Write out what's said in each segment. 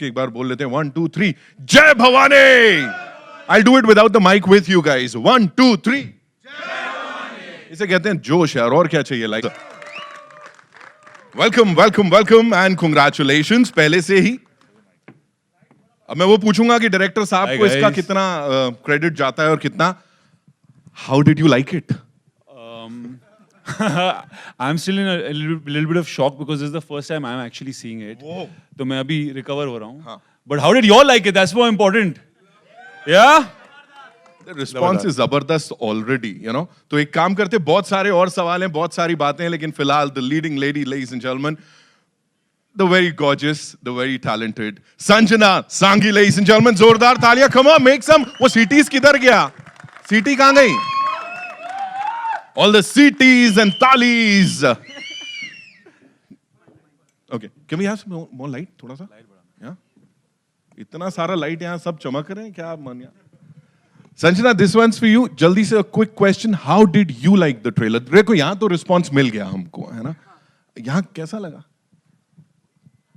एक बार बोल लेते हैं 1 2 3 जय Bhavani. I'll do it without the mic with you guys. 1 2 3 इसे कहते हैं जोश यार. और क्या चाहिए like. Welcome welcome welcome and congratulations पहले से ही. अब मैं वो पूछूंगा कि डायरेक्टर साहब को इसका कितना क्रेडिट जाता है और कितना. How did you like it? I'm still in a little bit of shock because this is the first time I'm actually seeing it. तो मैं अभी recover हो रहा हूँ. But how did you all like it? That's more important. Yeah? The response is जबरदस्त already, you know. तो एक काम करते, बहुत सारे और सवाल हैं, बहुत सारी बातें हैं, लेकिन फिलहाल the leading lady, ladies and gentlemen, the very gorgeous, the very talented Sanjana Sanghi, ladies and gentlemen, जोरदार तालियां. Come on, make some. वो CTs किधर गया? CT कहाँ गई? All the CTs and talis. Okay, can we have some more light? थोड़ा सा. Yeah. इतना सारा लाइट यहाँ सब चमक रहे हैं क्या आप मानिए? Sanjana, this one's for you. जल्दी से a quick question. How did you like the trailer? देखो यहाँ तो response मिल गया हमको, है ना? यहाँ कैसा लगा?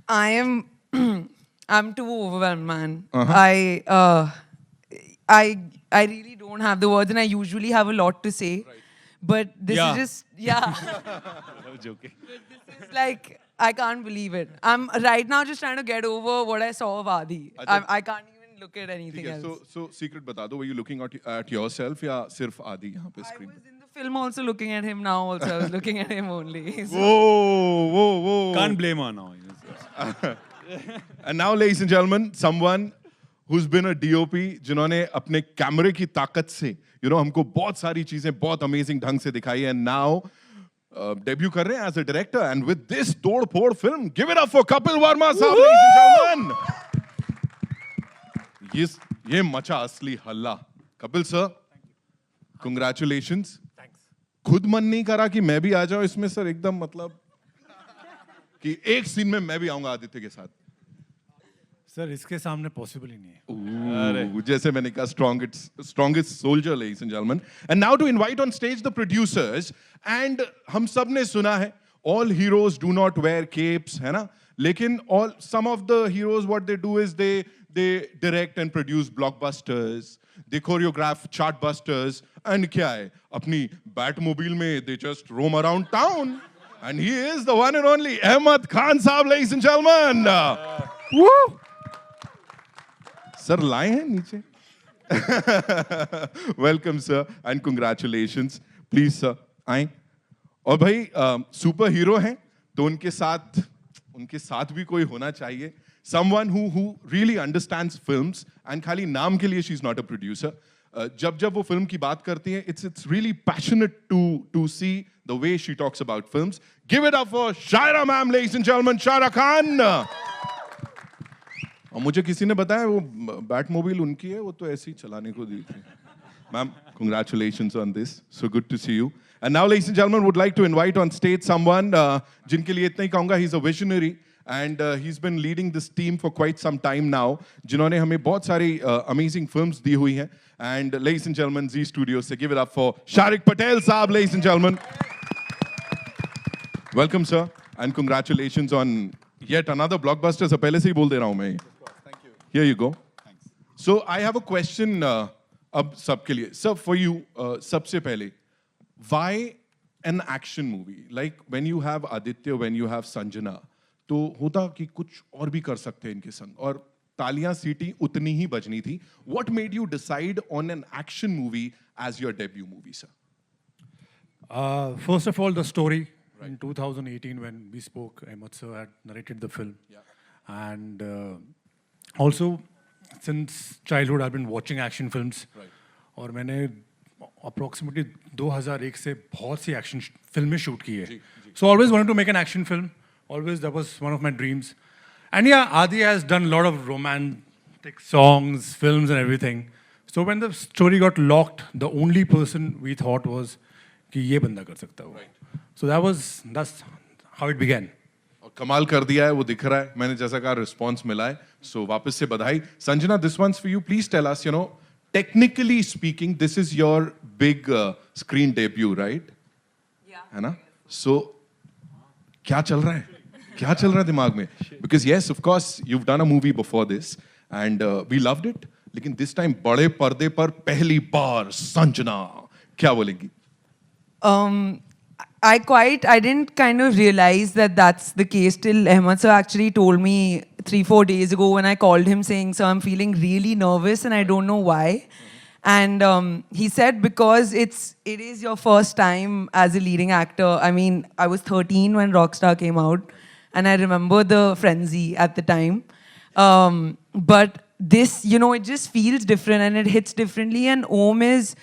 I'm too overwhelmed, man. I really don't have the words, and I usually have a lot to say. Right. But this is just, I was joking. But this is like, I can't believe it. I'm right now just trying to get over what I saw of Adi. I can't even look at anything else. So secret बता दो. Were you looking at yourself या सिर्फ आदि यहाँ पे screen? I was in the film also looking at him. Now also I was looking at him only. So. Whoa. Can't blame her now. And now, ladies and gentlemen, someone who's been a DOP, जिन्होंने अपने कैमरे की ताकत से हमको बहुत सारी चीजें बहुत अमेजिंग ढंग से दिखाई है. नाउ डेब्यू कर रहे हैं as a director and with this तोड़ फोड़ film. Give it up for Kapil Varma साहब, लेडीज एंड जेंटलमैन. ये मचा असली हल्ला. Kapil sir, congratulations. खुद मन नहीं करा कि मैं भी आ जाऊं इसमें सर, एकदम मतलब कि एक सीन में मैं भी आऊंगा आदित्य के साथ. सर इसके सामने पॉसिबल ही नहीं है. जैसे मैंने कहा, strongest soldier, ladies and gentlemen. And now to invite on stage the producers. And हम सब ने सुना है, all heroes do not wear capes, है ना? लेकिन some of the heroes, what they do is they direct and produce blockbusters, they choreograph chartbusters, and क्या है, अपनी Batmobile में they just roam around town. And he is the one and only Ahmed Khan साहब, ladies and gentlemen. Woo! Sir लाए हैं नीचे. Welcome sir and congratulations. Please sir आए. और भाई सुपर हीरो हैं तो उनके साथ भी कोई होना चाहिए. Someone who really understands films and खाली नाम के लिए she's not a producer. जब वो फिल्म की बात करती है, it's really passionate to see the way she talks about films. Give it up for Shaira ma'am, ladies and gentlemen, Shaira Khan. और मुझे किसी ने बताया वो बैटमोबाइल उनकी है, वो तो ऐसे ही चलाने को दी थी. Ma'am, congratulations on this. So good to see you. And now, ladies and gentlemen, would like to invite on stage someone जिनके लिए इतना ही कहूँगा, he's a visionary and he's been leading this team for quite some time now. जिन्होंने हमें बहुत सारी amazing films दी हुई हैं. And ladies and gentlemen, Z Studios से give it up for Sharik Patel साहब, ladies and gentlemen. Welcome sir and congratulations on yet another blockbuster. Sir पहले से ही बोल दे रहा हूँ मैं. Here you go. Thanks. So I have a question अब सबके लिए. Sir, for you, सबसे पहले, why an action movie? Like when you have Aditya, when you have Sanjana, तो होता कि कुछ और भी कर सकते हैं इनके संग, और तालियां सीटी उतनी ही बजनी थी. What made you decide on an action movie as your debut movie, sir? First of all, the story. Right. In 2018, when we spoke, Ahmed sir had narrated the film. Yeah. And also, since childhood, I've been watching action films. Right. और मैंने approximately 2001 से बहुत सी action फिल्में shoot की है. So always wanted to make an action film. Always that was one of my dreams. And yeah, Adi has done a lot of romantic songs, films, and everything. So when the story got locked, the only person we thought was कि ये बंदा कर सकता है. Right. So that's how it began. कमाल कर दिया है, वो दिख रहा है. मैंने जैसा कहा रिस्पॉन्स मिला है, सो वापस से बधाई. Sanjana, this one's for you. Please tell us, technically speaking, this is your big screen debut, right? है ना? सो क्या चल रहा है? क्या चल रहा है दिमाग में? Because yes, of course, you've done a movie before this, and we loved it. लेकिन this time बड़े पर्दे पर पहली बार संजना, क्या बोलेंगी? I didn't kind of realize that that's the case till Ahmed sir actually told me 3-4 days ago when I called him saying, "Sir, I'm feeling really nervous and I don't know why." And he said because it is your first time as a leading actor. I mean, I was 13 when Rockstar came out, and I remember the frenzy at the time. But this, it just feels different and it hits differently. And Om is,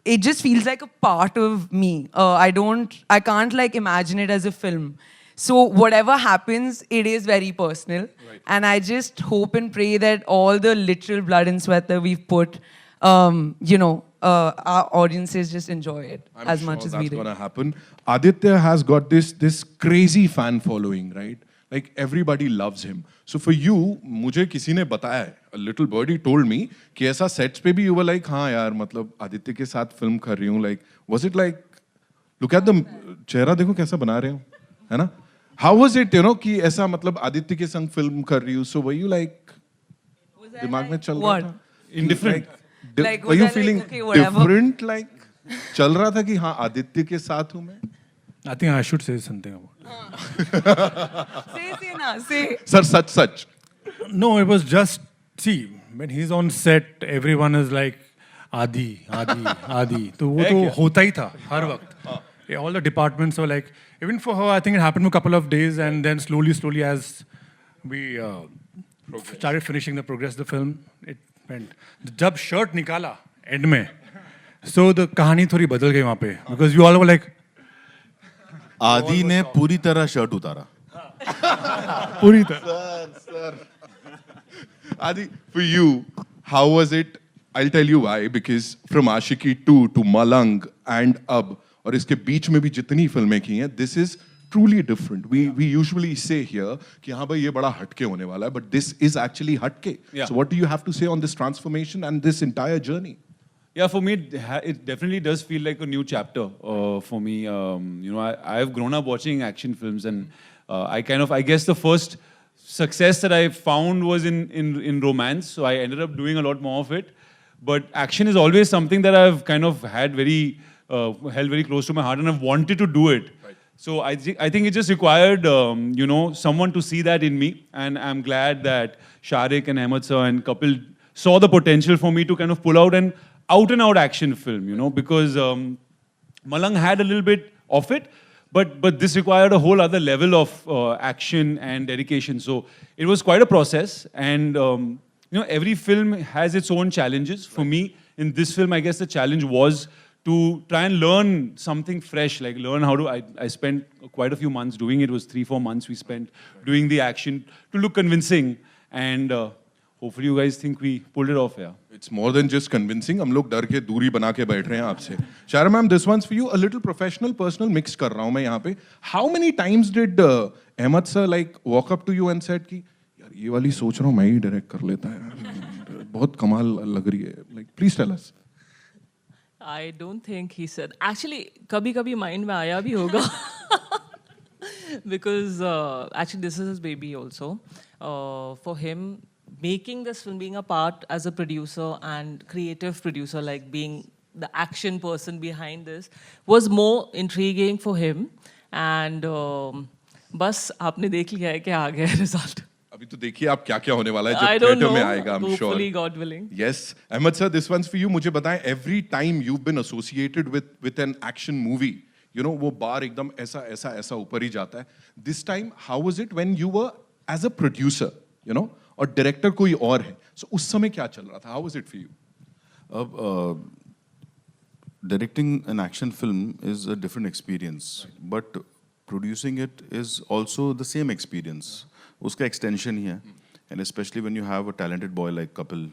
it just feels like a part of me. I can't like imagine it as a film. So whatever happens, it is very personal. Right. And I just hope and pray that all the literal blood and sweat that we've put, our audiences just enjoy it as much as we that's do. gonna happen. Aditya has got this crazy fan following, right? Like everybody loves him. So for you, मुझे किसी ने बताया है, a little birdie told me कि ऐसा sets पे भी you were like, हाँ यार, मतलब आदित्य के साथ film कर रही हूँ. Like, was it like, look at the चेहरा देखो कैसा बना रहे हो, है ना? How was it, कि ऐसा मतलब आदित्य के संग film कर रही हूँ? So were you like, दिमाग में चल रहा था? Indifferent. Like, were was you I feeling like, okay, whatever? different? Like, चल रहा था कि हाँ आदित्य के साथ हूँ मैं? I think I should say something about Say na, say. Sir, such. No, it was just, see, when he's on set, everyone is like, Adi. तो वो तो होता ही था हर वक्त. Yeah, all the departments were like, even for her, I think it happened for a couple of days, and then slowly as we started finishing the progress of the film, it went. जब shirt निकाला end में, so the कहानी थोड़ी बदल गई वहाँ पे, because you all were like, आदि ने पूरी तरह शर्ट उतारा. पूरी तरह. Sir. Adi, for you, how was it? I'll tell you why. Because from Ashiki 2 to Malang and Ab, और इसके बीच में भी जितनी फिल्में की हैं, this is truly different. We usually say here कि हाँ भाई ये बड़ा हटके होने वाला है, but this is actually हटके. Yeah. So what do you have to say on this transformation and this entire journey? Yeah, for me, it definitely does feel like a new chapter for me. I've grown up watching action films, and I guess the first success that I found was in romance. So I ended up doing a lot more of it. But action is always something that I've kind of had held very close to my heart, and I've wanted to do it. Right. So I think it just required, someone to see that in me, and I'm glad that Sharik and Ahmed sir and Kapil saw the potential for me to kind of pull out an out-and-out action film, because Malang had a little bit of it, but this required a whole other level of action and dedication. So it was quite a process, and every film has its own challenges. For me, in this film, I guess the challenge was to try and learn something fresh, like learn how to. I spent quite a few months doing it. It was 3-4 months we spent doing the action to look convincing, and hopefully you guys think we pulled it off. Yeah. It's more than just convincing. हम लोग डर के दूरी बना के बैठ रहे हैं आपसे. Shara ma'am, this one's for you. A little professional, personal mix कर रहा हूँ मैं यहाँ पे. How many times did Ahmed sir like walk up to you and said कि यार ये वाली सोच रहा हूँ मैं ही डायरेक्ट कर लेता है. बहुत कमाल लग रही है. Like please tell us. I don't think he said. Actually, कभी-कभी mind में आया भी होगा. Because actually this is his baby also. For him, making this film, being a part as a producer and creative producer, like being the action person behind this, was more intriguing for him. And बस आपने देख लिया है कि आ गया result. अभी तो देखिए आप क्या क्या होने वाला है I जब don't थिएटर know. में आएगा. I'm sure. Hopefully, God willing. Yes, Ahmed sir, this one's for you. मुझे बताएं, every time you've been associated with an action movie, वो बार एकदम ऐसा ऊपर ही जाता है. This time, how was it when you were as a producer, और director कोई और है? So उस समय क्या चल रहा था? How was it for you? Directing an action film is a different experience, but producing it is also the same experience. उसका extension ही है, and especially when you have a talented boy like Kapil,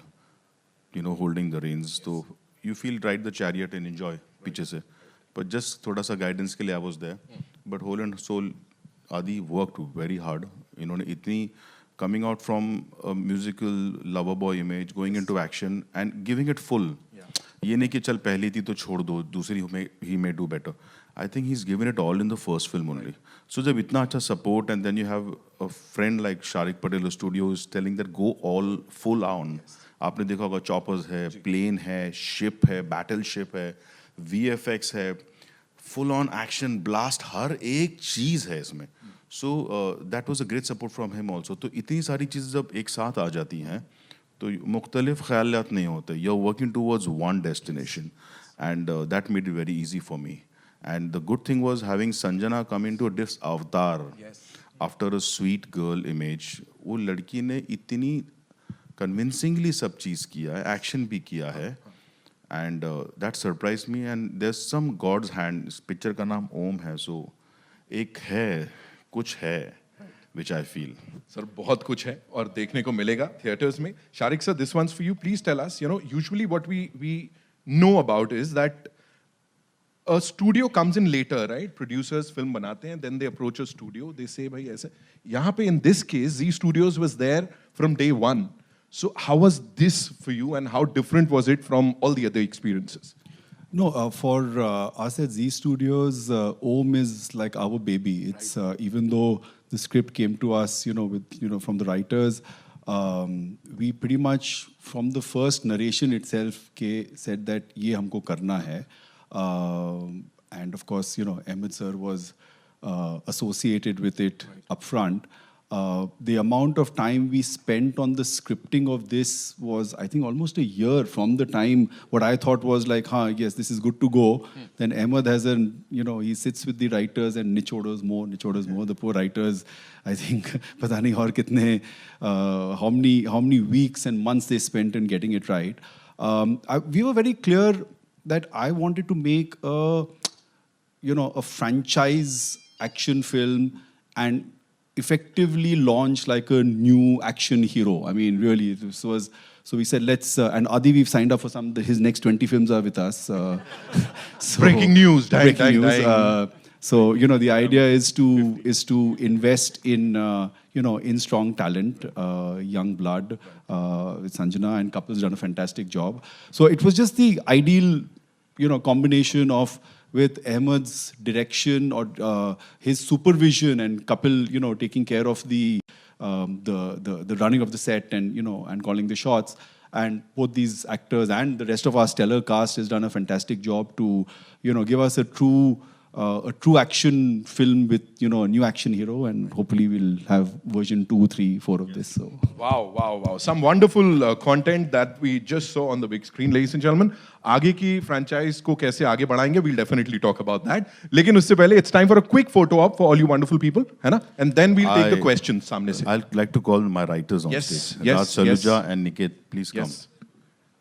holding the reins, so you feel ride the chariot and enjoy पीछे से. But just थोड़ा सा guidance के लिए I was there. But whole and soul, Adi worked very hard. इन्होंने इतनी coming out from a musical lover boy image, going into action and giving it full. ये नहीं कि चल पहली थी तो छोड़ दो, दूसरी में ही may do better. I think he's given it all in the first film only. So जब इतना अच्छा support and then you have a friend like Sharik Patel, a studio is telling that go all full on. आपने देखा होगा choppers है, plane है, ship है, battleship है, VFX है, full on action blast, हर एक चीज़ है इसमें. So that was a great support from him also. तो इतनी सारी चीज़ें जब एक साथ आ जाती हैं तो मुख्तलिफ ख्यालात नहीं होते. You're working towards one destination and that made it very easy for me. And the good thing was having Sanjana come into this avatar after a sweet girl image. वो लड़की ने इतनी convincingly सब चीज़ किया है, action भी किया है, and that surprised me. And there's some God's hand. इस picture का नाम ओम है, so एक है, कुछ है, which I feel. सर बहुत कुछ है और देखने को मिलेगा थिएटर्स में. Shariq sir, this one's for you. Please tell us. Usually what we know about is that a studio comes in later, right? Producers film बनाते हैं, then they approach a studio. They say, भाई ऐसे. यहाँ पे in this case, Z Studios was there from day one. So how was this for you, and how different was it from all the other experiences? No, for us at Z Studios, Om is like our baby. It's even though the script came to us, from the writers, we pretty much from the first narration itself said that ये हमको करना है. And of course, Ahmed sir was associated with it upfront. The amount of time we spent on the scripting of this was, I think, almost a year from the time what I thought was like, yes, this is good to go. Then Ahmed has he sits with the writers and nichodas more. The poor writers, I think, pata nahi aur kitne, how many weeks and months they spent in getting it right. We were very clear that I wanted to make a franchise action film and effectively launch like a new action hero. I mean, really, this was. So we said, let's. And Adi, we've signed up for his next 20 films are with us. So, Breaking news. Breaking news. So the idea is to invest in in strong talent, young blood. With Sanjana and Kapur's done a fantastic job. So it was just the ideal combination of with Ahmed's direction or his supervision and Kapil taking care of the running of the set and and calling the shots, and both these actors and the rest of our stellar cast has done a fantastic job to give us a true action film with a new action hero, and hopefully we'll have version 2, 3, 4 of this. So Wow. Some wonderful content that we just saw on the big screen, ladies and gentlemen. आगे की franchise को कैसे आगे बढ़ाएंगे, we'll definitely talk about that. लेकिन उससे पहले it's time for a quick photo op for all you wonderful people, है ना? And then we'll take the questions सामने से. I'd like to call my writers on stage. Raj Saluja and Niket, please come. Yes.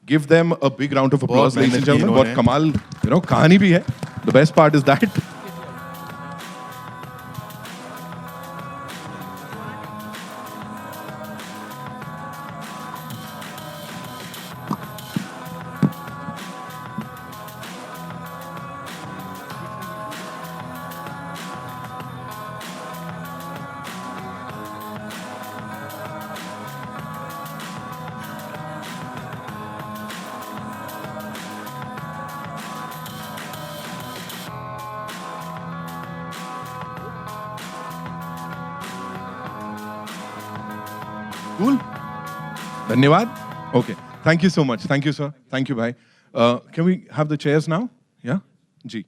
Give them a big round of applause, बहुत ladies and मेहनत की gentlemen. बहुत इन्होंने. कमाल कहानी भी है. The best part is that. Cool. Dhanyawad. Okay. Thank you so much. Thank you, sir. Thank you, bhai. Can we have the chairs now? Yeah? Ji.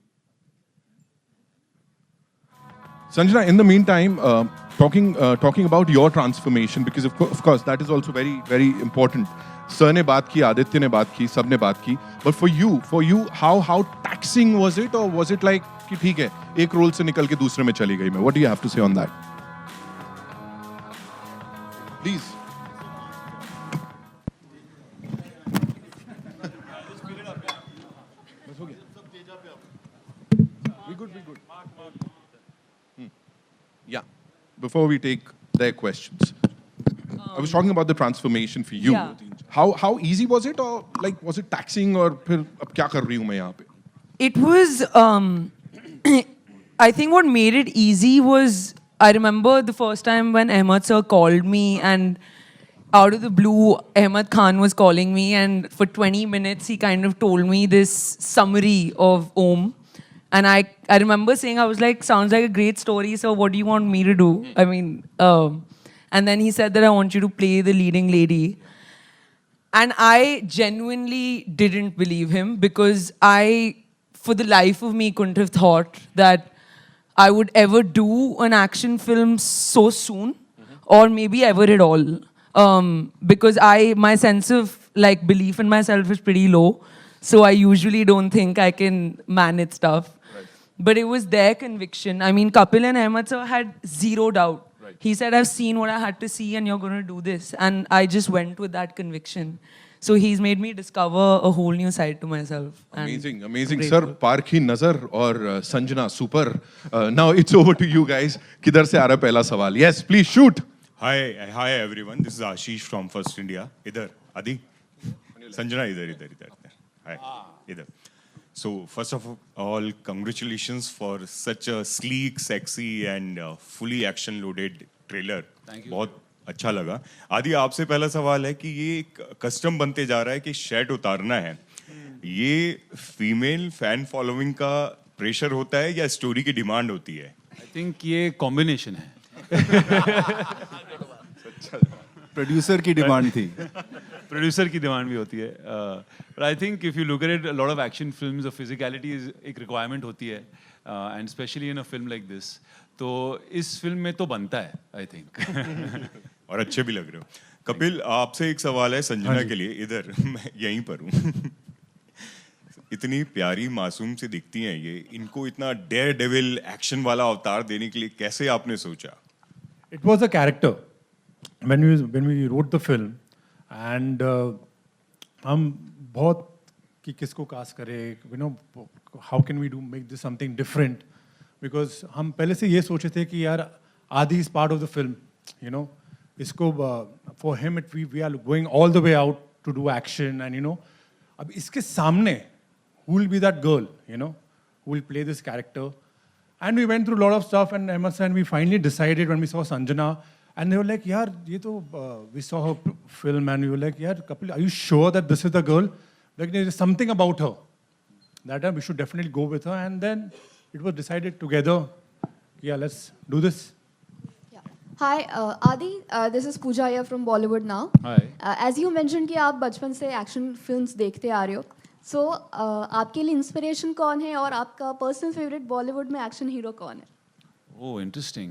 Sanjana, in the meantime, talking about your transformation, because of course that is also very, very important. Sir ne baat ki, Aditya ne baat ki, sab ne baat ki. But for you, how taxing was it, or was it like कि ठीक है, एक role से निकल के दूसरे में चली गई मैं? What do you have to say on that? Please. We good. Yeah. Before we take their questions, I was talking about the transformation for you. Yeah. How easy was it, or like was it taxing, or फिर अब क्या कर रही हूँ मैं यहाँ पे? It was, I think what made it easy was, I remember the first time when Ahmed sir called me, and out of the blue, Ahmed Khan was calling me, and for 20 minutes, he kind of told me this summary of Om. And I remember saying, I was like, sounds like a great story, so what do you want me to do? I mean, and then he said that I want you to play the leading lady. And I genuinely didn't believe him because I, for the life of me, couldn't have thought that I would ever do an action film so soon, or maybe ever at all. Because my sense of like belief in myself is pretty low, so I usually don't think I can manage stuff. Right. But it was their conviction. I mean, Kapil and Ahmed sir had zero doubt. Right. He said, "I've seen what I had to see, and you're going to do this." And I just went with that conviction. So he's made me discover a whole new side to myself. Amazing, amazing. Sir, Parkhi Nazar or Sanjana, super. Now it's over to you guys. Kidhar se aa raha pehla sawal? Yes, please shoot. Hi everyone. This is Ashish from First India. Idhar, Adi. Sanjana, idhar. Hi, idhar. So first of all, congratulations for such a sleek, sexy and fully action-loaded trailer. Thank you. बहुत अच्छा लगा. आदि आपसे पहला सवाल है कि ये एक कस्टम बनते जा रहा है कि शर्ट उतारना है. ये फीमेल फैन फॉलोइंग का प्रेशर होता है या स्टोरी की डिमांड होती है? I think ये कॉम्बिनेशन है. प्रोड्यूसर की डिमांड थी. प्रोड्यूसर की डिमांड भी होती है. But I think if you look at it, a lot of action films, the physicality is एक requirement होती है, and especially in a film like this. तो इस फिल्म में तो बनता है, I think. और अच्छे भी लग रहे हो. कपिल, आपसे एक सवाल है संजना के लिए. इधर मैं यहीं पर हूँ. इतनी प्यारी मासूम से दिखती हैं ये. इनको इतना डेयर डेविल एक्शन वाला अवतार देने के लिए कैसे आपने सोचा? It was a character when we wrote the film, and हम बहुत कि किसको कास्ट करें, you know, how can we make this something different, because हम पहले से ये सोचे थे कि यार Adi is part of the film, you know, इसको for him we are going all the way out to do action, and you know, अब इसके सामने who will be that girl, you know, who will play this character. And we went through a lot of stuff, and I must say, and we finally decided when we saw Sanjana, and they were like, "Yaar, ye to we saw her film, and we were like, "Yaar, Kapil, are you sure that this is the girl? Like, there is something about her that we should definitely go with her." And then it was decided together, yeah, let's do this. Yeah. Hi, Adi. This is Pooja here from Bollywood now. Hi. As you mentioned कि आप बचपन से action films देखते आ रहे हो. So, आपके लिए inspiration कौन है और आपका पर्सनल फेवरेट बॉलीवुड में एक्शन हीरो कौन है? Oh, interesting.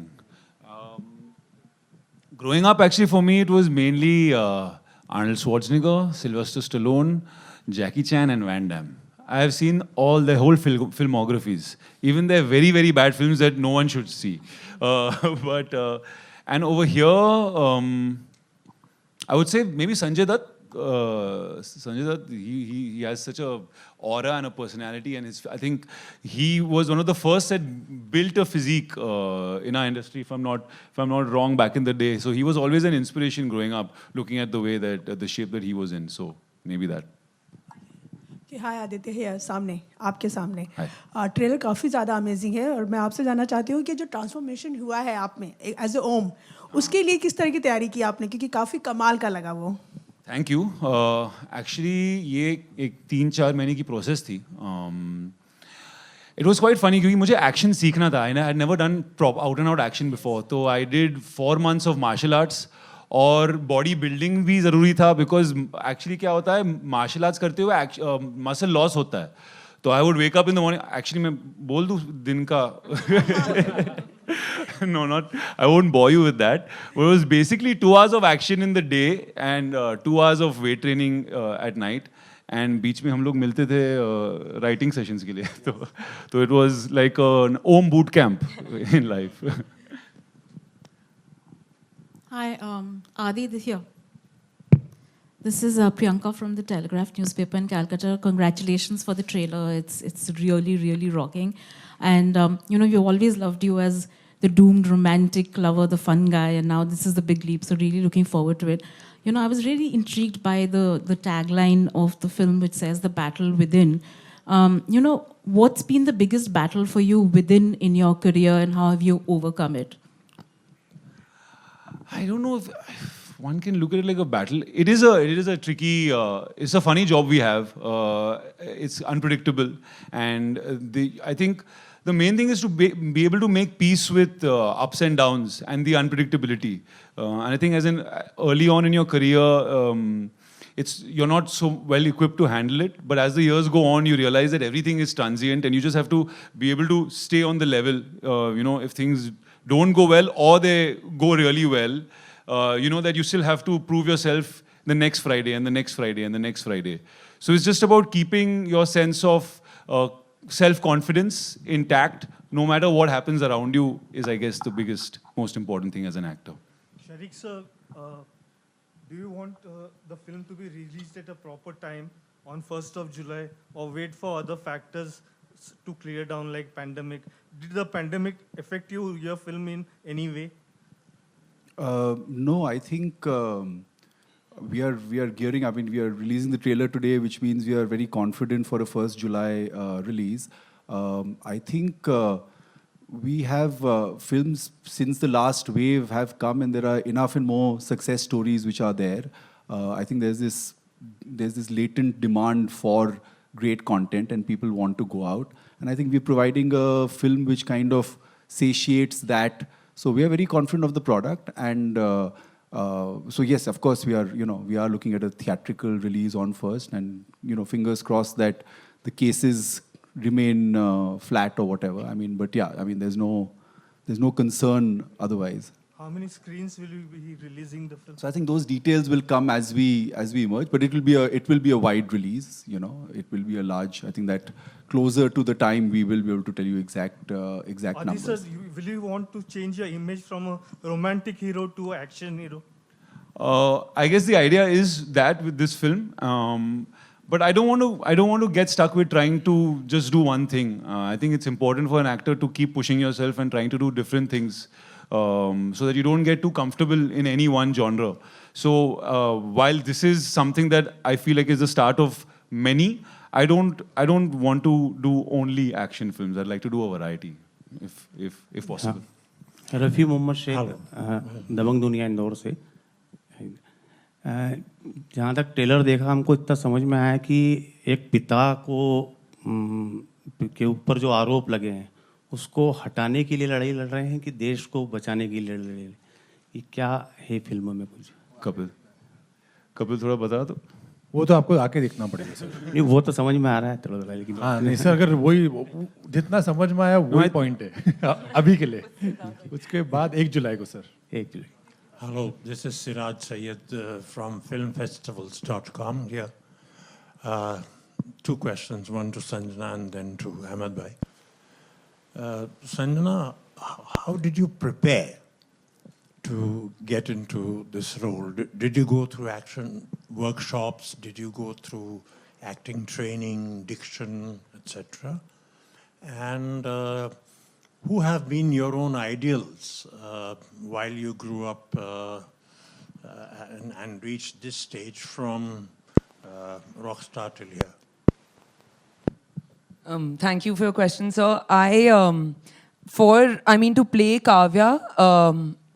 Growing up, actually, for me, it was mainly Arnold Schwarzenegger, Sylvester Stallone, Jackie Chan, and Van Damme. I have seen all the whole filmographies. Even their very, very bad films that no one should see. And over here, I would say maybe Sanjay Dutt. Sanjay Dutt, he has such a aura and a personality, and I think he was one of the first that built a physique in our industry, if I'm not wrong, back in the day. So he was always an inspiration growing up, looking at the way that the shape that he was in. So maybe that. हाय आदित्य है सामने आपके सामने. Trailer काफ़ी ज़्यादा amazing है और मैं आपसे जानना चाहती हूँ कि जो ट्रांसफॉर्मेशन हुआ है आप में एज ए ओम, उसके लिए किस तरह की तैयारी की आपने, क्योंकि काफ़ी कमाल का लगा वो. Thank you. एक्चुअली ये एक 3-4 महीने की प्रोसेस थी. इट वॉज क्वाइट फनी क्योंकि मुझे एक्शन सीखना था. I had never done out and out action before. तो I did 4 months of martial arts और बॉडी बिल्डिंग भी ज़रूरी था, बिकॉज एक्चुअली क्या होता है मार्शल आर्ट्स करते हुए मसल लॉस होता है. तो I would wake up in the morning. Actually मैं बोल दूँ दिन का no, not. I won't bore you with that. But it was basically 2 hours of action in the day and 2 hours of weight training at night. And बीच में हम लोग मिलते थे writing sessions के लिए. तो it was like an Om boot camp in life. Hi, Adi here. This is Priyanka from the Telegraph newspaper in Calcutta. Congratulations for the trailer. It's really, really rocking. And you know, you always loved you as the doomed romantic lover, the fun guy, and now this is the big leap. So really looking forward to it. You know, I was really intrigued by the tagline of the film, which says "the battle within." You know, what's been the biggest battle for you within in your career, and how have you overcome it? I don't know if one can look at it like a battle, it is a tricky, it's a funny job we have. It's unpredictable, and I think the main thing is to be able to make peace with ups and downs and the unpredictability. And I think as in early on in your career, you're not so well equipped to handle it. But as the years go on, you realize that everything is transient, and you just have to be able to stay on the level. If things don't go well or they go really well, you know that you still have to prove yourself the next Friday and the next Friday and the next Friday. So it's just about keeping your sense of self-confidence intact, no matter what happens around you, is, I guess, the biggest, most important thing as an actor. Sharik sir, do you want the film to be released at a proper time on 1st of July, or wait for other factors to clear down, like pandemic? Did the pandemic affect your film in any way? No, I think we are gearing. I mean, we are releasing the trailer today, which means we are very confident for a 1st July release. I think we have films since the last wave have come, and there are enough and more success stories which are there. I think there's this latent demand for great content, and people want to go out. And I think we're providing a film which kind of satiates that. So we are very confident of the product, and so yes, of course, we are looking at a theatrical release on 1st, and fingers crossed that the cases remain flat or whatever. I mean, but yeah, I mean, there's no concern otherwise. How many screens will you be releasing the film? So I think those details will come as we emerge, but it will be a wide release. It will be a large. I think that closer to the time we will be able to tell you exact numbers. Sir, will you want to change your image from a romantic hero to an action hero? I guess the idea is that with this film, but I don't want to get stuck with trying to just do one thing. I think it's important for an actor to keep pushing yourself and trying to do different things, so that you don't get too comfortable in any one genre. So while this is something that I feel like is the start of many, I don't want to do only action films. I'd like to do a variety, if possible. Rafi Mohammad Sheikh दबंग दुनिया इंदौर से। जहाँ तक trailer देखा, हमको इतना समझ में आया कि एक पिता के ऊपर जो आरोप लगे हैं उसको हटाने के लिए लड़ाई लड़ रहे हैं कि देश को बचाने के लिए लड़ रहे हैं। ये क्या है फिल्म में कुछ? कपिल थोड़ा बता दो। वो तो आपको आके देखना पड़ेगा सर। नहीं, वो तो समझ में आ रहा है थोड़ा, लेकिन हाँ नहीं सर, अगर वही जितना समझ में आया वही पॉइंट है अभी के लिए। उसके बाद 1 जुलाई को sir. 1 July. Hello, this is Siraj Sayed from filmfestivals.com here. 2 questions, one to Sanjana and then to Ahmed Bhai. Sanjana, how did you prepare to get into this role? Did you go through action workshops? Did you go through acting training, diction, etc.? And who have been your own ideals while you grew up and reached this stage from rock star till here? Thank you for your question, sir. To play Kavya,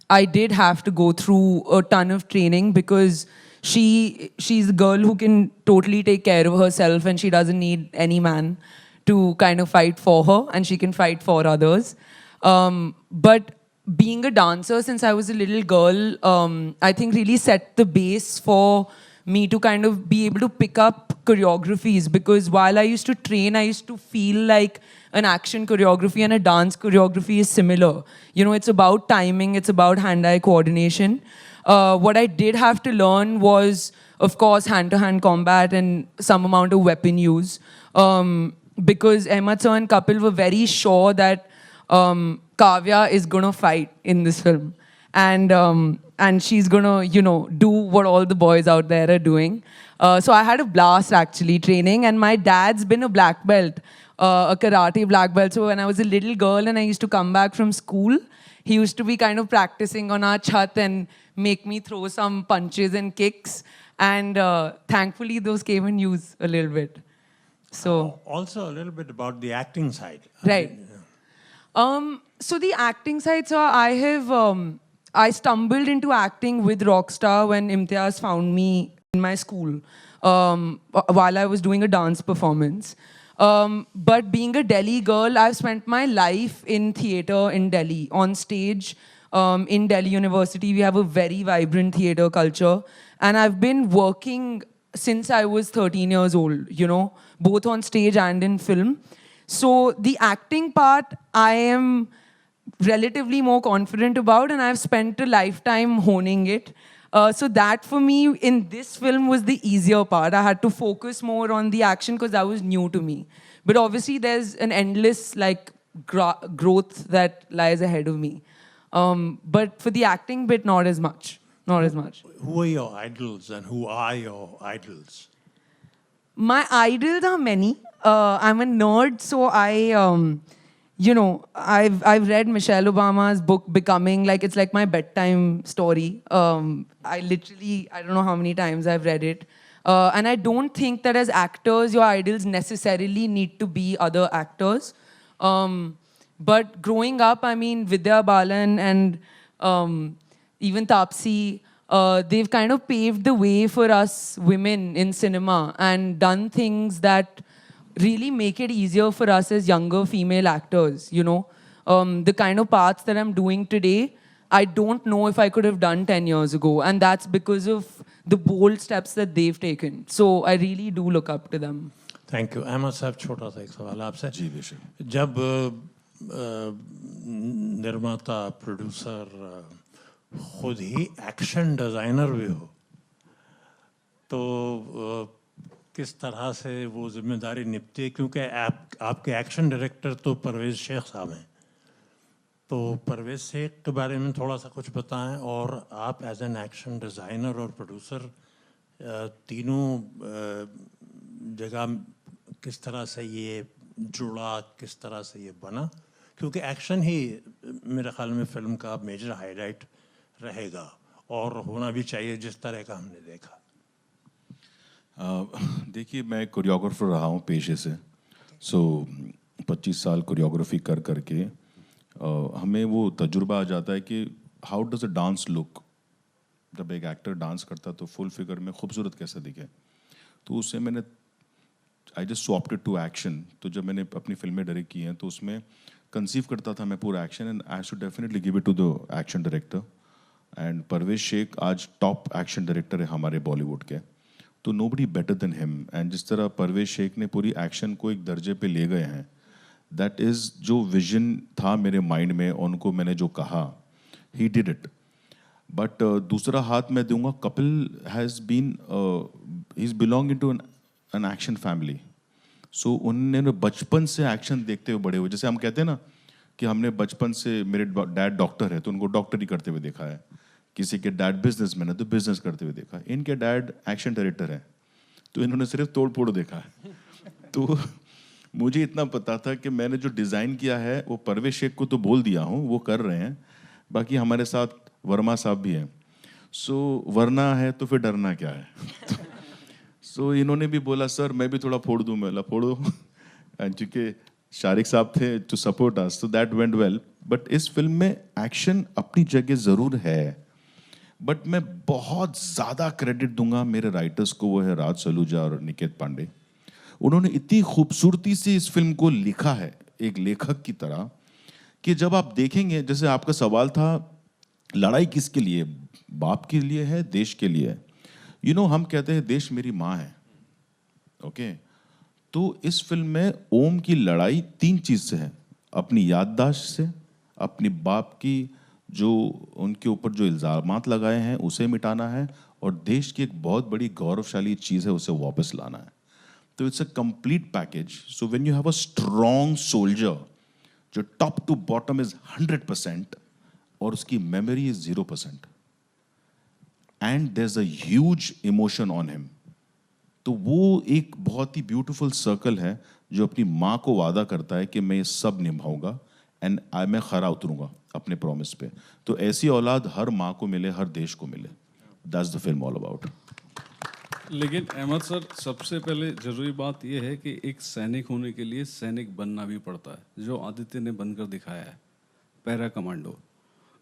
I did have to go through a ton of training because she's a girl who can totally take care of herself, and she doesn't need any man to kind of fight for her, and she can fight for others. But being a dancer since I was a little girl, I think really set the base for me to kind of be able to pick up choreographies, because while I used to train, I used to feel like an action choreography and a dance choreography is similar. It's about timing, it's about hand-eye coordination. What I did have to learn was, of course, hand-to-hand combat and some amount of weapon use. Because Ahmed sir and Kapil were very sure that Kavya is gonna fight in this film. And she's gonna, do what all the boys out there are doing. So I had a blast actually training, and my dad's been a black belt, a karate black belt. So when I was a little girl and I used to come back from school, he used to be kind of practicing on our chat and make me throw some punches and kicks. And thankfully those came in use a little bit. So also a little bit about the acting side. Right. So the acting side, so I I stumbled into acting with Rockstar when Imtiaz found me in my school while I was doing a dance performance. But being a Delhi girl, I've spent my life in theatre in Delhi, on stage. In Delhi University, we have a very vibrant theatre culture. And I've been working since I was 13 years old, you know, both on stage and in film. So the acting part, I am relatively more confident about, and I've spent a lifetime honing it. So that for me in this film was the easier part. I had to focus more on the action because that was new to me. But obviously there's an endless like growth that lies ahead of me. But for the acting bit, not as much. Not as much. Who are your idols and who are your idols? My idols are many. I'm a nerd, so I've read Michelle Obama's book Becoming, like it's like my bedtime story. I don't know how many times I've read it. And I don't think that as actors, your idols necessarily need to be other actors. But growing up, I mean, Vidya Balan and even Taapsee, they've kind of paved the way for us women in cinema and done things that really make it easier for us as younger female actors, you know. The kind of parts that I'm doing today, I don't know if I could have done 10 years ago. And that's because of the bold steps that they've taken. So I really do look up to them. Thank you. Ahmed साहब छोटा सा एक सवाल आपसे जी बेशक जब निर्माता producer खुद ही एक्शन डिज़ाइनर भी हो तो किस तरह से वो जिम्मेदारी निपटी है क्योंकि आपके एक्शन डायरेक्टर तो परवेज़ शेख साहब हैं तो परवेज़ शेख के बारे में थोड़ा सा कुछ बताएं और आप एज एन एक्शन डिज़ाइनर और प्रोड्यूसर तीनों जगह किस तरह से ये जुड़ा किस तरह से ये बना क्योंकि एक्शन ही मेरे ख्याल में फिल्म का मेजर हाईलाइट रहेगा और होना भी चाहिए जिस तरह का हमने देखा देखिए मैं कोरियोग्राफर रहा हूँ पेशे से 25 साल कोरियोग्राफी कर करके हमें वो तजुर्बा आ जाता है कि how does a dance look जब एक एक्टर डांस करता तो फुल फिगर में खूबसूरत कैसा दिखे तो उससे मैंने I just swapped it to action तो जब मैंने अपनी फिल्में डायरेक्ट की हैं तो उसमें कंसीव करता था मैं पूरा action and I should definitely give it to the action director and Parvez Shaikh आज टॉप एक्शन डायरेक्टर है हमारे बॉलीवुड के तो nobody better than him and जिस तरह परवेज शेख ने पूरी एक्शन को एक दर्जे पे ले गए हैं दैट इज़ जो विजन था मेरे माइंड में उनको मैंने जो कहा ही डिड इट बट दूसरा हाथ मैं दूंगा Kapil has been he is belong in to an action family so उन्होंने बचपन से एक्शन देखते हुए बड़े हुए जैसे हम कहते हैं ना कि हमने बचपन से मेरे डैड डॉक्टर है तो उनको डॉक्टरी करते हुए देखा है किसी के डैड बिजनेसमैन है तो बिजनेस करते हुए देखा इनके डैड एक्शन डायरेक्टर है तो इन्होंने सिर्फ तोड़ फोड़ देखा है तो मुझे इतना पता था कि मैंने जो डिज़ाइन किया है वो परवेज शेख को तो बोल दिया हूँ वो कर रहे हैं बाकी हमारे साथ वर्मा साहब भी हैं सो वरना है तो फिर डरना क्या है सो इन्होंने भी बोला सर मैं भी थोड़ा फोड़ दूँ मैं फोड़ो क्योंकि शारिक साहब थे टू सपोर्ट अस तो दैट वेंट वेल बट इस फिल्म में एक्शन अपनी जगह ज़रूर है बट मैं बहुत ज़्यादा क्रेडिट दूंगा मेरे राइटर्स को वो है राज सलूजा और निकेत पांडे उन्होंने इतनी खूबसूरती से इस फिल्म को लिखा है एक लेखक की तरह कि जब आप देखेंगे जैसे आपका सवाल था लड़ाई किसके लिए बाप के लिए है देश के लिए है हम कहते हैं देश मेरी माँ है ओके तो इस फिल्म में ओम की लड़ाई 3 चीज़ से है अपनी याददाश्त से अपनी बाप की जो उनके ऊपर जो इल्ज़ामात लगाए हैं उसे मिटाना है और देश की एक बहुत बड़ी गौरवशाली चीज़ है उसे वापस लाना है तो it's a complete package so when you have a strong soldier जो टॉप टू बॉटम इज 100% और उसकी memory is 0% and there is a huge emotion on him तो वो एक बहुत ही ब्यूटीफुल सर्कल है जो अपनी माँ को वादा करता है कि मैं ये सब निभाऊंगा एंड मैं खरा उतरूंगा अपने प्रॉमिस पे तो ऐसी औलाद हर माँ को मिले हर देश को मिले that's the film all about लेकिन अहमद सर सबसे पहले ज़रूरी बात यह है कि एक सैनिक होने के लिए सैनिक बनना भी पड़ता है जो आदित्य ने बनकर दिखाया है पैरा कमांडो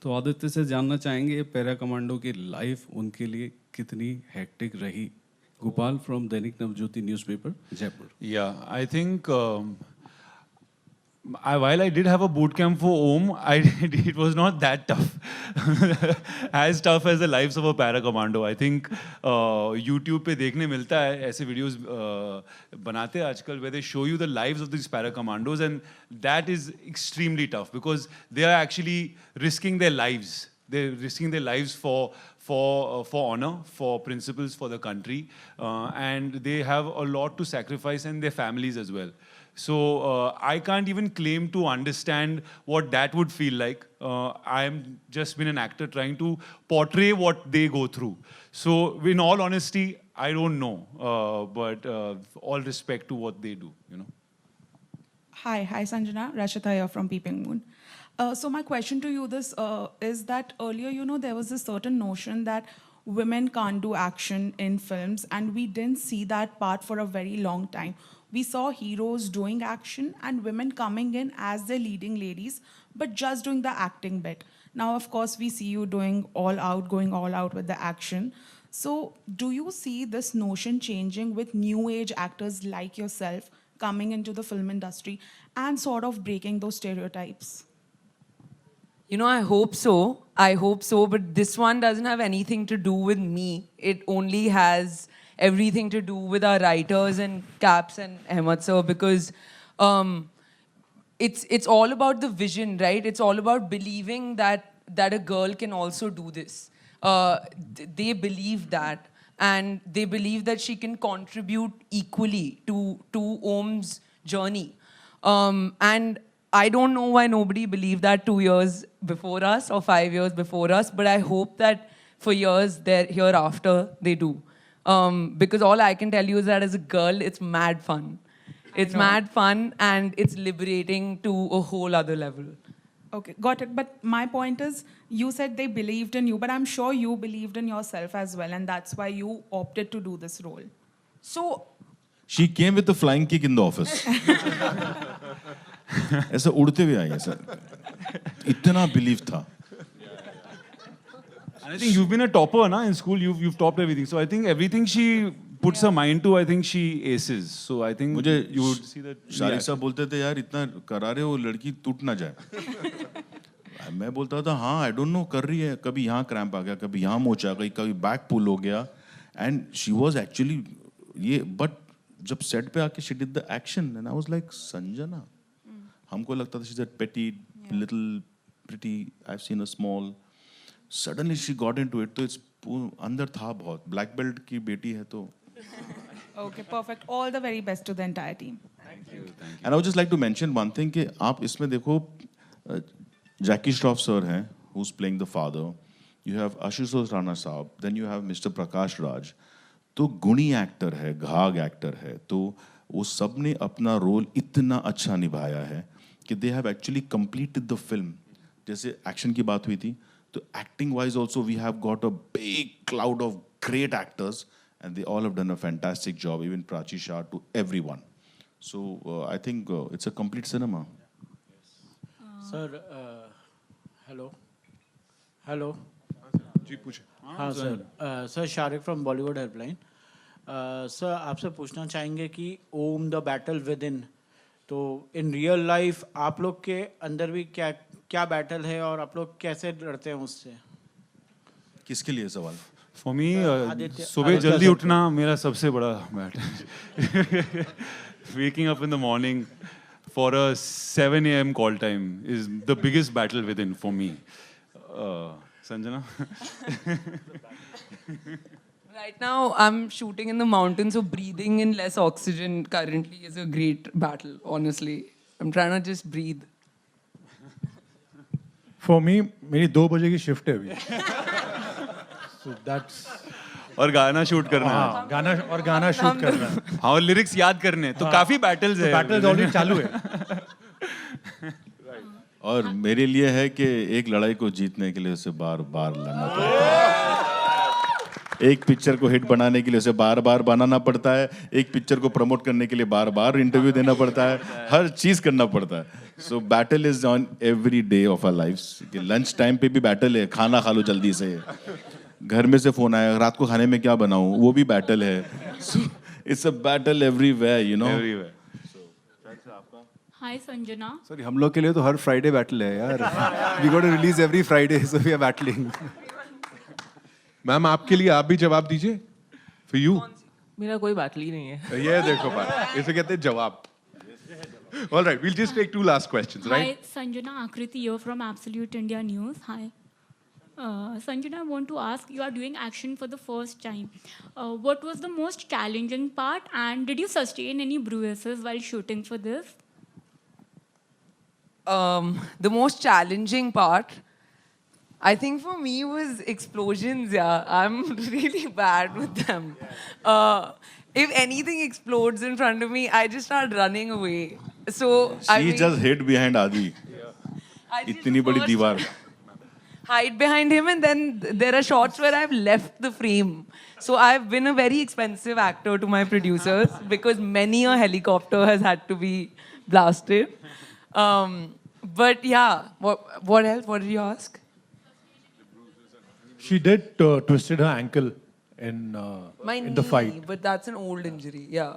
तो आदित्य से जानना चाहेंगे पैरा कमांडो की लाइफ उनके लिए कितनी हेक्टिक रही. Gopal from Dainik Navjyoti newspaper, Jaipur. Yeah, I think while I did have a boot camp for Om, it was not that tough. As tough as the lives of a para commando. I think YouTube पे देखने मिलता है ऐसे videos बनाते हैं आजकल where they show you the lives of these para commandos, and that is extremely tough because they are actually risking their lives. They're risking their lives for honor, for principles, for the country, and they have a lot to sacrifice, and their families as well. So I can't even claim to understand what that would feel like. I'm just been an actor trying to portray what they go through. So in all honesty, I don't know, but all respect to what they do, you know. Hi Sanjana, Rashita here from Peeping Moon. So my question to you is that earlier, there was a certain notion that women can't do action in films, and we didn't see that part for a very long time. We saw heroes doing action and women coming in as the leading ladies, but just doing the acting bit. Now, of course, we see you going all out with the action. So do you see this notion changing with new age actors like yourself coming into the film industry and sort of breaking those stereotypes? I hope so. But this one doesn't have anything to do with me. It only has everything to do with our writers and Caps and Ahmed sir, because it's all about the vision, right? It's all about believing that a girl can also do this. They believe that, and they believe that she can contribute equally to Om's journey. And I don't know why nobody believed that 2 years before us or 5 years before us, but I hope that for years hereafter they do. Because all I can tell you is that as a girl, it's mad fun. It's mad fun, and it's liberating to a whole other level. Okay, got it. But my point is, you said they believed in you, but I'm sure you believed in yourself as well, and that's why you opted to do this role. So she came with the flying kick in the office. ऐसा उड़ते हुए आई ऐसा इतना believe था. And I think you've been a topper, na? In school, you've topped everything. So I think everything she puts her mind to, I think she aces. So I think you would see that. Shariq साहब बोलते थे यार इतना करा रहे हो लड़की टूट ना जाए. मैं बोलता था हाँ I don't know कर रही है, कभी यहाँ क्रैम्प आ गया, कभी यहाँ मोच आ गई, कभी बैक पुल हो गया, and she was actually but जब सेट पे आके she did the action and I was like Sanjana. हमको लगता था she's a petty, little, pretty. I've seen her small. Suddenly she got into it. तो it's अंदर था बहुत. Black belt की बेटी है तो. Okay, perfect. All the very best to the entire team. Thank you. And I would just like to mention one thing कि आप इसमें देखो Jackie Shroff sir हैं who's playing the father. You have Ashutosh Rana साहब. Then you have Mr. Prakash Raj. तो गुणी actor है, Ghag actor है. तो वो सब ने अपना रोल इतना अच्छा निभाया है कि they have actually completed the film. जैसे एक्शन की बात हुई थी, तो acting wise also we have got a big cloud of great actors and they all have done a fantastic job, even Prachi Shah, to everyone. So I think it's a complete cinema. Sir, hello. Hello. जी पूछे. हाँ sir. Sir Shariq from Bollywood Helpline. Sir आपसे पूछना चाहेंगे कि ओम the battle with in, तो in real life आप लोग के अंदर भी क्या बैटल है और आप लोग कैसे लड़ते हैं उससे? किसके लिए सवाल? For me, सुबह जल्दी उठना मेरा सबसे बड़ा battle. Waking up in the morning for a 7 a.m. call time is the biggest battle within for me. Sanjana? Right now, I'm shooting in the mountains, so breathing in less oxygen currently is a great battle, honestly. I'm trying to just breathe. For me, मेरी 2 बजे की shift है अभी. So that's. और गाना shoot करना है. हाँ, गाना शूट करना है. हाँ, और लिरिक्स याद करने. तो काफी बैटल्स है. बैटल्स ऑलरेडी चालू है. और मेरे लिए है कि एक लड़ाई को जीतने के लिए उसे बार-बार लड़ना पड़ता है. एक पिक्चर को हिट बनाने के लिए उसे बार बार बनाना पड़ता है, एक पिक्चर को प्रमोट करने के लिए बार बार इंटरव्यू देना पड़ता है, हर चीज करना पड़ता है. So battle is on every day of our lifes. Lunch time पे भी बैटल है, खाना खा लो जल्दी से, घर में से फोन आया रात को खाने में क्या बनाऊं, वो भी बैटल है. So it's a battle everywhere, you know. Hi Sanjana. Sorry, हम लोग के लिए तो हर फ्राइडे बैटल है यार. We got to release every Friday, so we are battling. Ma'am आपके लिए आप भी जवाब दीजिए. For you. मेरा कोई बैटल ही नहीं है. ये देखो बात, इसे कहते हैं जवाब. All right, we'll just take two last questions, right? Hi Sanjana, Akriti here from Absolute India News. Hi. Sanjana, I want to ask, you are doing action for the first time. What was the most challenging part, and did you sustain any bruises while shooting for this? The most challenging part, I think for me, was explosions. Yeah, I'm really bad with them. If anything explodes in front of me, I just start running away. So She just hid behind Adi. इतनी बड़ी दीवार. hide behind him, and then there are shots where I've left the frame. So I've been a very expensive actor to my producers because many a helicopter has had to be blasted. But yeah, what else? What did you ask? She did twisted her ankle in My in knee, the fight but that's an old injury. Yeah.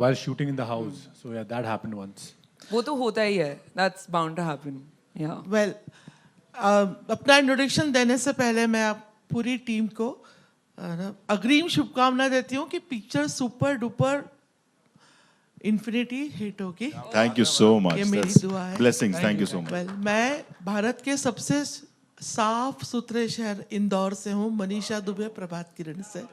While shooting in the house. So yeah, that happened once. वो तो होता ही है. That's bound to happen. Yeah. Well, अपना introduction देने से पहले मैं आप पूरी टीम को अग्रिम शुभकामना देती हूँ कि picture super duper infinity hit होगी. Thank you so much. ये मेरी That's दुआ है. blessings. Thank you so much. Well, मैं भारत के सबसे साफ सुथरे शहर इंदौर से हूँ. मनीषा दुबे, प्रभात किरण से.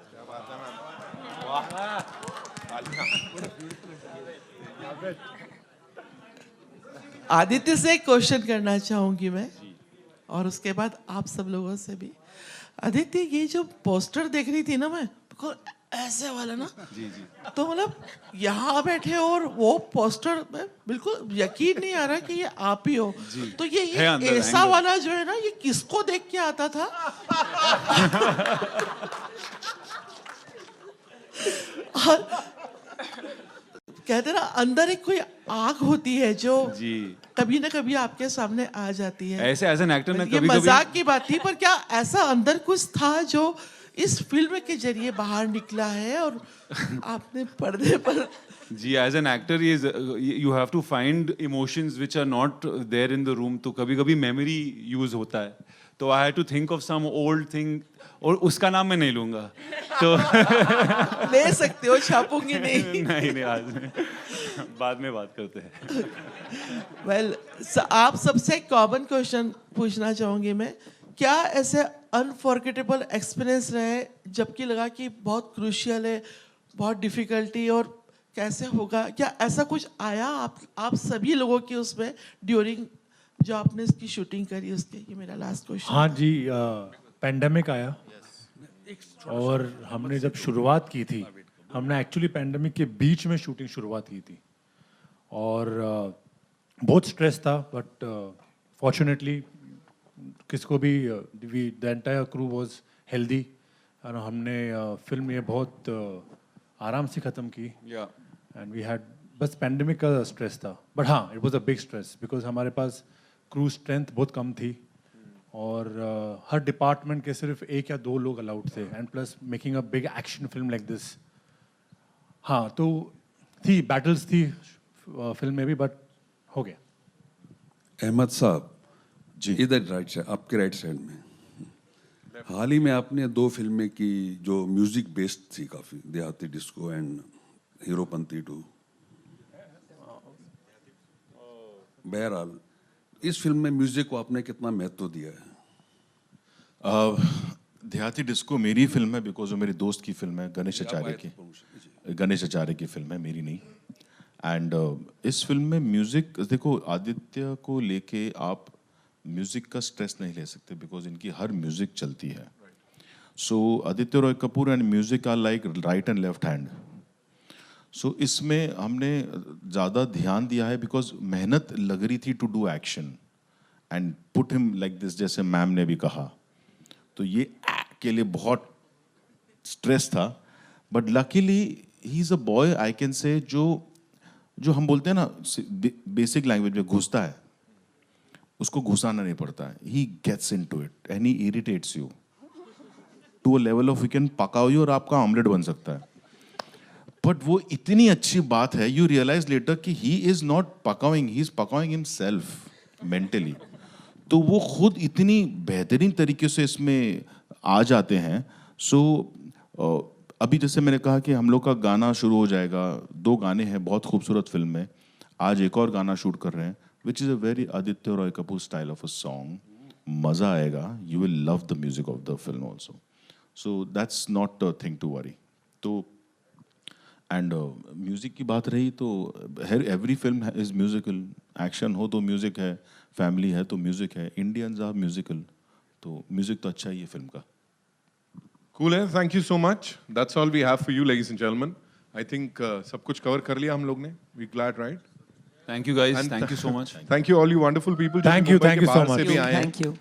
आदित्य से एक क्वेश्चन करना चाहूंगी मैं, और उसके बाद आप सब लोगों से भी. आदित्य, ये जो पोस्टर देख रही थी ना मैं, ऐसे वाला ना, तो मतलब यहाँ बैठे और वो पोस्टर में बिल्कुल यकीन नहीं आ रहा कि ये आप ही हो. तो ये ऐसा वाला जो है ना, ये किसको देख के आता था? और कहते ना अंदर एक कोई आग होती है जो कभी ना कभी आपके सामने आ जाती है. ऐसे एज एन एक्टर ना ये मजाक की बात थी, पर क्या ऐसा अंदर कुछ था जो इस फिल्म के जरिए बाहर निकला है और आपने पर्दे पर? जी, as an actor you have to find emotions which are not there in the room. तो कभी कभी मेमोरी यूज होता है, तो I had to think of some old thing, और उसका नाम मैं नहीं लूंगा. तो ले सकते हो, छापूंगी नहीं. नहीं आज में, बाद में बात करते हैं. वेल, आप सबसे कॉमन क्वेश्चन पूछना चाहूंगी मैं. क्या ऐसे अनफॉरगेटेबल एक्सपीरियंस रहे जबकि लगा कि बहुत क्रूशियल है, बहुत डिफिकल्टी, और कैसे होगा? क्या ऐसा कुछ आया आप सभी लोगों की उसमें ड्यूरिंग जो आपने इसकी शूटिंग करी उसके? ये मेरा लास्ट क्वेश्चन. हाँ जी, पेंडेमिक आया और हमने जब शुरुआत की थी, हमने एक्चुअली पेंडेमिक के बीच में शूटिंग शुरुआत की थी, और बहुत स्ट्रेस था, बट फॉर्चुनेटली किसको भी the entire crew was healthy, और हमने फिल्म ये बहुत आराम से ख़त्म की. एंड वी हैड, बस पेंडेमिक का स्ट्रेस था, बट हाँ it was a big stress because हमारे पास क्रू स्ट्रेंथ बहुत कम थी, और हर डिपार्टमेंट के सिर्फ 1 या 2 लोग अलाउड थे, and plus making a big action film like this. हाँ, तो थी बैटल्स थी फिल्म में भी, बट हो गया. अहमद साहब जी, इधर राइट साइड, आपके राइट साइड में, हाल ही में आपने 2 फिल्में की जो म्यूजिक बेस्ड थी काफ़ी, देहाती डिस्को एंड हीरोपंती 2. बहरहाल इस फिल्म में म्यूजिक को आपने कितना महत्व दिया है? देहाती डिस्को मेरी फिल्म है बिकॉज वो मेरे दोस्त की फिल्म है, गणेश आचार्य की फिल्म है, मेरी नहीं. एंड इस फिल्म में म्यूजिक, देखो आदित्य को लेके आप म्यूजिक का स्ट्रेस नहीं ले सकते बिकॉज इनकी हर म्यूजिक चलती है. So Aditya Roy Kapoor and music are like right and left hand. So इसमें हमने ज़्यादा ध्यान दिया है बिकॉज मेहनत लग रही थी to do action and put him like this, जैसे मैम ने भी कहा. तो ये के लिए बहुत स्ट्रेस था, but luckily he is a boy I can say जो हम बोलते हैं ना बेसिक लैंग्वेज में घुसता है, उसको घुसाना नहीं पड़ता है. He gets into it and he irritates you to a level of you can पकाओ यू और आपका ऑमलेट बन सकता है. बट वो इतनी अच्छी बात है, यू रियलाइज लेटर कि ही इज नॉट पकाइंग, ही इज पकाइंग हिमसेल्फ मेंटली. तो वो खुद इतनी बेहतरीन तरीके से इसमें आ जाते हैं. सो अभी जैसे मैंने कहा कि हम लोग का गाना शुरू हो जाएगा, 2 गाने हैं बहुत खूबसूरत फिल्म में. आज एक और गाना शूट कर रहे हैं which is a very Aditya Roy Kapoor style of a song. मज़ा आएगा, you will love the music of the film also. So that's not a thing to worry. तो एंड म्यूज़िक की बात रही तो every film is musical. Action हो तो music है, फैमिली है तो म्यूज़िक है, इंडियंस आर म्यूजिकल. तो म्यूज़िक तो अच्छा ही है फिल्म का. Cool है, thank you so much. That's all we have for you, ladies and gentlemen. I think सब कुछ cover कर लिया हम लोग ने. We glad, right? Thank you guys. Thank you so much. Thank you all you wonderful people. Thank you so much. से भी आए हैं. Thank you.